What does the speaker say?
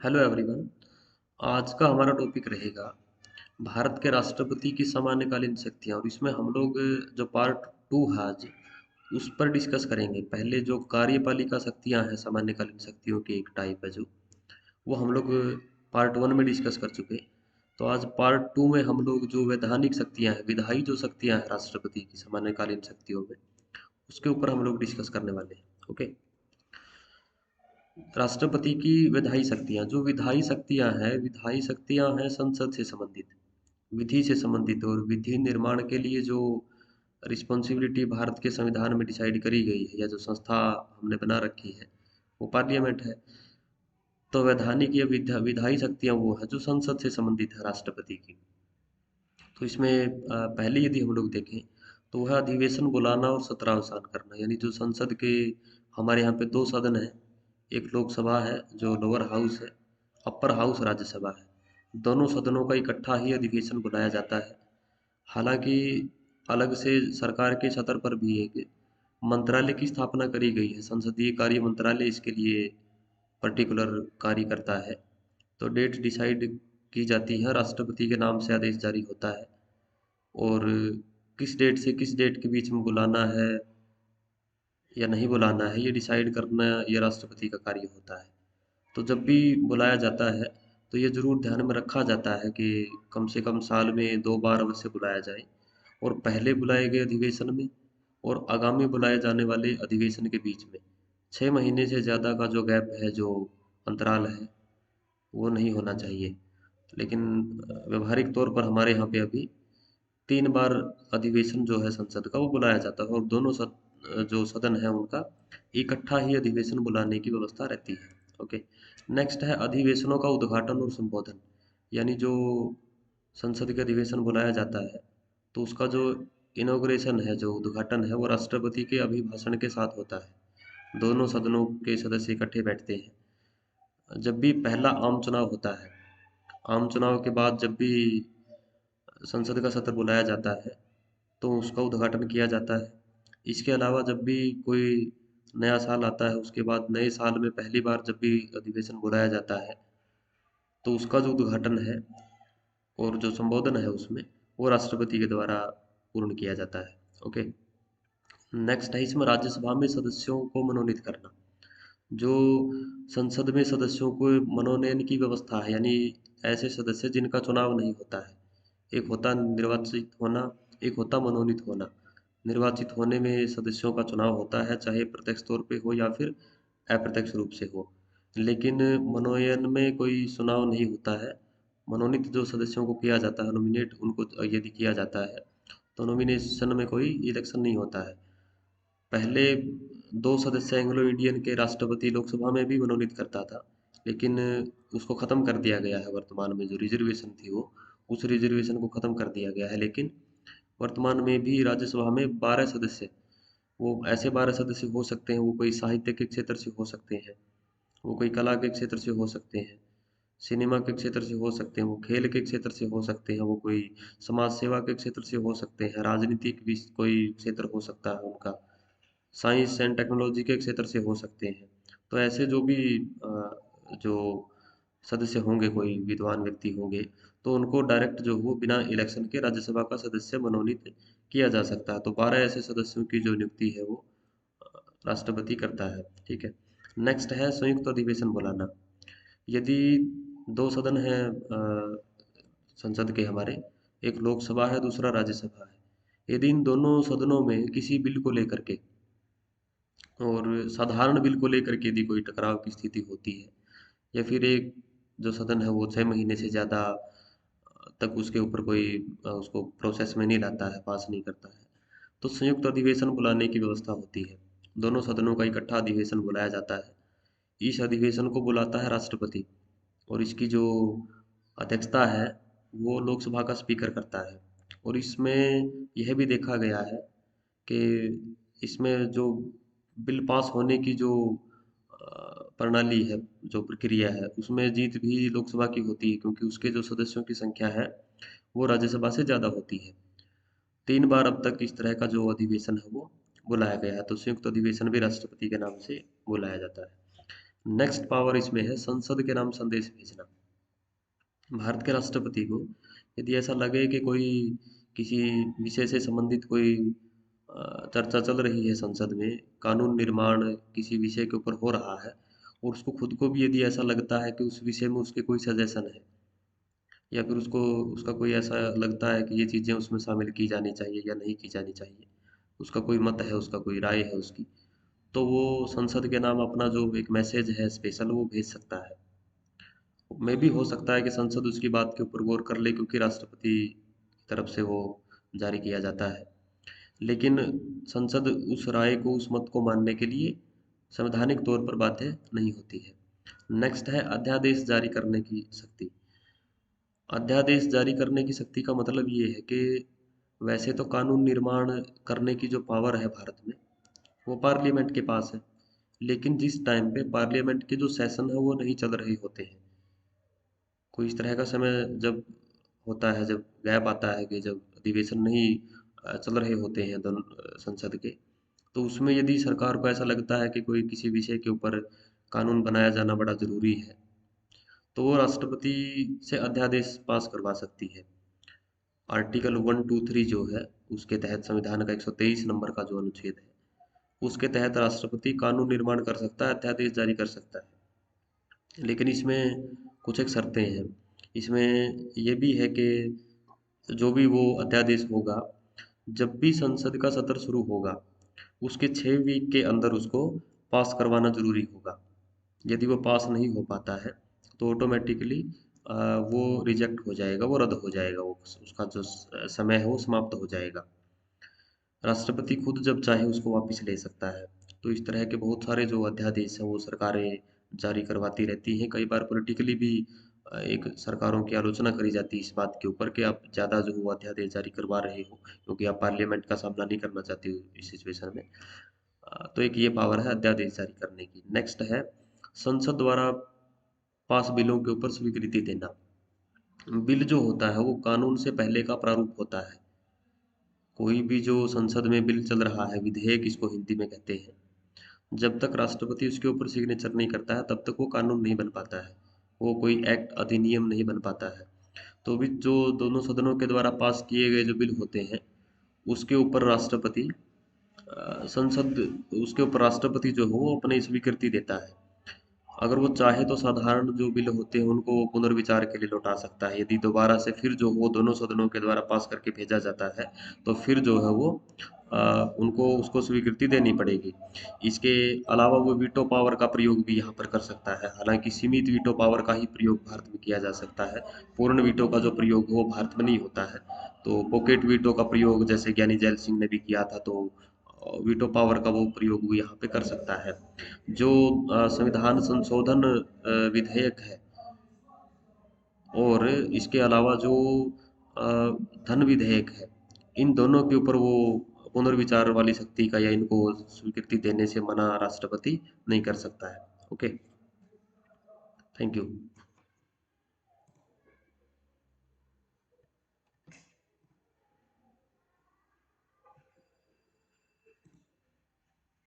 Hello everyone. आज का हमारा टॉपिक रहेगा भारत के राष्ट्रपति की सामान्यकालीन शक्तियाँ, और इसमें हम लोग जो पार्ट टू है आज उस पर डिस्कस करेंगे। पहले जो कार्यपालिका शक्तियाँ हैं, सामान्यकालीन शक्तियों की एक टाइप है जो, वो हम लोग पार्ट वन में डिस्कस कर चुके। तो आज पार्ट टू में हम लोग जो वैधानिक शक्तियाँ हैं, विधायी जो शक्तियाँ हैं राष्ट्रपति की सामान्यकालीन शक्तियों में, उसके ऊपर हम लोग डिस्कस करने वाले हैं। ओके। राष्ट्रपति की विधायी शक्तियाँ, जो विधायी शक्तियाँ हैं संसद से संबंधित, विधि से संबंधित, और विधि निर्माण के लिए जो रिस्पॉन्सिबिलिटी भारत के संविधान में डिसाइड करी गई है, या जो संस्था हमने बना रखी है, वो पार्लियामेंट है। तो वैधानिक या विधायी शक्तियाँ वो है जो संसद से संबंधित है राष्ट्रपति की। तो इसमें पहले यदि हम लोग देखें तो वह अधिवेशन बुलाना और सत्रावसान करना, यानी जो संसद के, हमारे यहाँ पे दो सदन है, एक लोकसभा है जो लोअर हाउस है, अपर हाउस राज्यसभा है। दोनों सदनों का इकट्ठा ही अधिवेशन बुलाया जाता है। हालांकि अलग से सरकार के सतर पर भी एक मंत्रालय की स्थापना करी गई है, संसदीय कार्य मंत्रालय इसके लिए पर्टिकुलर कार्य करता है। तो डेट डिसाइड की जाती है, राष्ट्रपति के नाम से आदेश जारी होता है, और किस डेट से किस डेट के बीच में बुलाना है या नहीं बुलाना है, ये डिसाइड करना ये राष्ट्रपति का कार्य होता है। तो जब भी बुलाया जाता है तो ये ज़रूर ध्यान में रखा जाता है कि कम से कम साल में 2 बार अवश्य बुलाया जाए, और पहले बुलाए गए अधिवेशन में और आगामी बुलाए जाने वाले अधिवेशन के बीच में 6 महीने से ज़्यादा का जो गैप है, जो अंतराल है, वो नहीं होना चाहिए। लेकिन व्यवहारिक तौर पर हमारे यहाँ पे अभी 3 बार अधिवेशन जो है संसद का वो बुलाया जाता है, और दोनों जो सदन है उनका इकट्ठा ही अधिवेशन बुलाने की व्यवस्था रहती है। ओके। नेक्स्ट है अधिवेशनों का उद्घाटन और संबोधन, यानी जो संसद के अधिवेशन बुलाया जाता है तो उसका जो इनॉग्रेशन है, जो उद्घाटन है, वो राष्ट्रपति के अभिभाषण के साथ होता है। दोनों सदनों के सदस्य इकट्ठे बैठते हैं। जब भी पहला आम चुनाव होता है, आम चुनाव के बाद जब भी संसद का सत्र बुलाया जाता है तो उसका उद्घाटन किया जाता है। इसके अलावा जब भी कोई नया साल आता है, उसके बाद नए साल में पहली बार जब भी अधिवेशन बुलाया जाता है तो उसका जो उद्घाटन है और जो संबोधन है उसमें, वो राष्ट्रपति के द्वारा पूर्ण किया जाता है। ओके। नेक्स्ट है इसमें राज्यसभा में सदस्यों को मनोनीत करना। जो संसद में सदस्यों को मनोनयन की व्यवस्था है, यानी ऐसे सदस्य जिनका चुनाव नहीं होता है। एक होता निर्वाचित होना, एक होता मनोनीत होना। निर्वाचित होने में सदस्यों का चुनाव होता है, चाहे प्रत्यक्ष तौर पे हो या फिर अप्रत्यक्ष रूप से हो। लेकिन मनोनयन में कोई चुनाव नहीं होता है। मनोनीत जो सदस्यों को किया जाता है, नॉमिनेट उनको यदि किया जाता है, तो नॉमिनेशन में कोई इलेक्शन नहीं होता है। पहले 2 सदस्य एंग्लो इंडियन के राष्ट्रपति लोकसभा में भी मनोनीत करता था, लेकिन उसको ख़त्म कर दिया गया है वर्तमान में। जो रिजर्वेशन थी वो, उस रिजर्वेशन को ख़त्म कर दिया गया है। लेकिन वर्तमान में भी राज्यसभा में 12 सदस्य, वो ऐसे 12 सदस्य हो सकते हैं, वो कोई साहित्य के क्षेत्र से हो सकते हैं, वो कोई कला के क्षेत्र से हो सकते हैं, सिनेमा के क्षेत्र से हो सकते हैं, वो खेल के क्षेत्र से हो सकते हैं, वो कोई समाज सेवा के क्षेत्र से हो सकते हैं, राजनीतिक भी कोई क्षेत्र हो सकता है उनका, साइंस एंड टेक्नोलॉजी के क्षेत्र से हो सकते हैं। तो ऐसे जो भी जो सदस्य होंगे, कोई विद्वान व्यक्ति होंगे, तो उनको डायरेक्ट जो वो बिना इलेक्शन के राज्यसभा का सदस्य मनोनीत किया जा सकता है। तो 12 ऐसे सदस्यों की जो नियुक्ति है वो राष्ट्रपति करता है। ठीक है। नेक्स्ट है संयुक्त अधिवेशन बुलाना। यदि 2 सदन हैं संसद के हमारे, एक लोकसभा है, दूसरा राज्यसभा है, यदि इन दोनों सदनों में किसी बिल को लेकर के, और साधारण बिल को लेकर के यदि कोई टकराव की स्थिति होती है, या फिर एक जो सदन है वो 6 महीने से ज़्यादा तक उसके ऊपर कोई उसको प्रोसेस में नहीं लाता है, पास नहीं करता है, तो संयुक्त अधिवेशन बुलाने की व्यवस्था होती है। दोनों सदनों का इकट्ठा अधिवेशन बुलाया जाता है। इस अधिवेशन को बुलाता है राष्ट्रपति, और इसकी जो अध्यक्षता है वो लोकसभा का स्पीकर करता है। और इसमें यह भी देखा गया है कि इसमें जो बिल पास होने की जो प्रणाली है, जो प्रक्रिया है, उसमें जीत भी लोकसभा की होती है, क्योंकि उसके जो सदस्यों की संख्या है वो राज्यसभा से ज़्यादा होती है। 3 बार अब तक इस तरह का जो अधिवेशन है वो बुलाया गया है। तो संयुक्त अधिवेशन भी राष्ट्रपति के नाम से बुलाया जाता है। नेक्स्ट पावर इसमें है संसद के नाम संदेश भेजना। भारत के राष्ट्रपति को यदि ऐसा लगे कि कोई किसी विषय से संबंधित कोई चर्चा चल रही है संसद में, कानून निर्माण किसी विषय के ऊपर हो रहा है, और उसको खुद को भी यदि ऐसा लगता है कि उस विषय में उसके कोई सजेशन है, या फिर उसको उसका कोई ऐसा लगता है कि ये चीज़ें उसमें शामिल की जानी चाहिए या नहीं की जानी चाहिए, उसका कोई मत है, उसका कोई राय है उसकी, तो वो संसद के नाम अपना जो एक मैसेज है स्पेशल वो भेज सकता है। में भी हो सकता है कि संसद उसकी बात के ऊपर गौर कर ले, क्योंकि राष्ट्रपति की तरफ से वो जारी किया जाता है। लेकिन संसद उस राय को, उस मत को मानने के लिए संवैधानिक तौर पर बाध्य नहीं होती है। नेक्स्ट है अध्यादेश जारी करने की शक्ति। अध्यादेश जारी करने की शक्ति का मतलब ये है कि वैसे तो कानून निर्माण करने की जो पावर है भारत में, वो पार्लियामेंट के पास है। लेकिन जिस टाइम पे पार्लियामेंट के जो सेशन है वो नहीं चल रहे होते हैं, कोई इस तरह का समय जब होता है, जब गैप आता है कि जब अधिवेशन नहीं चल रहे होते हैं दोनों संसद के, तो उसमें यदि सरकार को ऐसा लगता है कि कोई किसी विषय के ऊपर कानून बनाया जाना बड़ा ज़रूरी है, तो वो राष्ट्रपति से अध्यादेश पास करवा सकती है। आर्टिकल 123 जो है, उसके तहत संविधान का 123 नंबर का जो अनुच्छेद है, उसके तहत राष्ट्रपति कानून निर्माण कर सकता है, अध्यादेश जारी कर सकता है। लेकिन इसमें कुछ एक शर्तें हैं। इसमें ये भी है कि जो भी वो अध्यादेश होगा, जब भी संसद का सत्र शुरू होगा, उसके 6 वीक के अंदर उसको पास करवाना जरूरी होगा। यदि वो पास नहीं हो पाता है तो ऑटोमेटिकली वो रिजेक्ट हो जाएगा, वो रद्द हो जाएगा, वो उसका जो समय है वो समाप्त हो जाएगा। राष्ट्रपति खुद जब चाहे उसको वापस ले सकता है। तो इस तरह के बहुत सारे जो अध्यादेश हैं वो सरकारें जारी करवाती रहती हैं। कई बार पॉलिटिकली भी एक सरकारों की आलोचना करी जाती है इस बात के ऊपर कि आप ज़्यादा जो वो अध्यादेश जारी करवा रहे हो, क्योंकि आप पार्लियामेंट का सामना नहीं करना चाहते हो इस सिचुएशन में। तो एक ये पावर है अध्यादेश जारी करने की। नेक्स्ट है संसद द्वारा पास बिलों के ऊपर स्वीकृति देना। बिल जो होता है वो कानून से पहले का प्रारूप होता है। कोई भी जो संसद में बिल चल रहा है, विधेयक इसको हिंदी में कहते हैं, जब तक राष्ट्रपति उसके ऊपर सिग्नेचर नहीं करता है तब तक वो कानून नहीं बन पाता है, वो कोई एक्ट अधिनियम नहीं बन पाता है। तो भी जो दोनों सदनों के द्वारा पास किए गए जो बिल होते हैं, उसके ऊपर राष्ट्रपति संसद उसके ऊपर राष्ट्रपति जो है वो अपनी स्वीकृति देता है। अगर वो चाहे तो साधारण जो बिल होते हैं उनको वो पुनर्विचार के लिए लौटा सकता है। यदि दोबारा से फिर जो वो दोनों सदनों के द्वारा पास करके भेजा जाता है, तो फिर जो है वो उनको उसको स्वीकृति देनी पड़ेगी। इसके अलावा वो वीटो पावर का प्रयोग भी यहाँ पर कर सकता है। हालांकि सीमित वीटो पावर का ही प्रयोग भारत में किया जा सकता है, पूर्ण वीटो का जो प्रयोग वो भारत में नहीं होता है। तो पॉकेट वीटो का प्रयोग जैसे ज्ञानी जैल सिंह ने भी किया था, तो वीटो पावर का वो प्रयोग भी यहाँ पे कर सकता है। जो संविधान संशोधन विधेयक है, और इसके अलावा जो अ, धन विधेयक है, इन दोनों के ऊपर वो पुनर्विचार वाली शक्ति का या इनको स्वीकृति देने से मना राष्ट्रपति नहीं कर सकता है। Okay, thank you.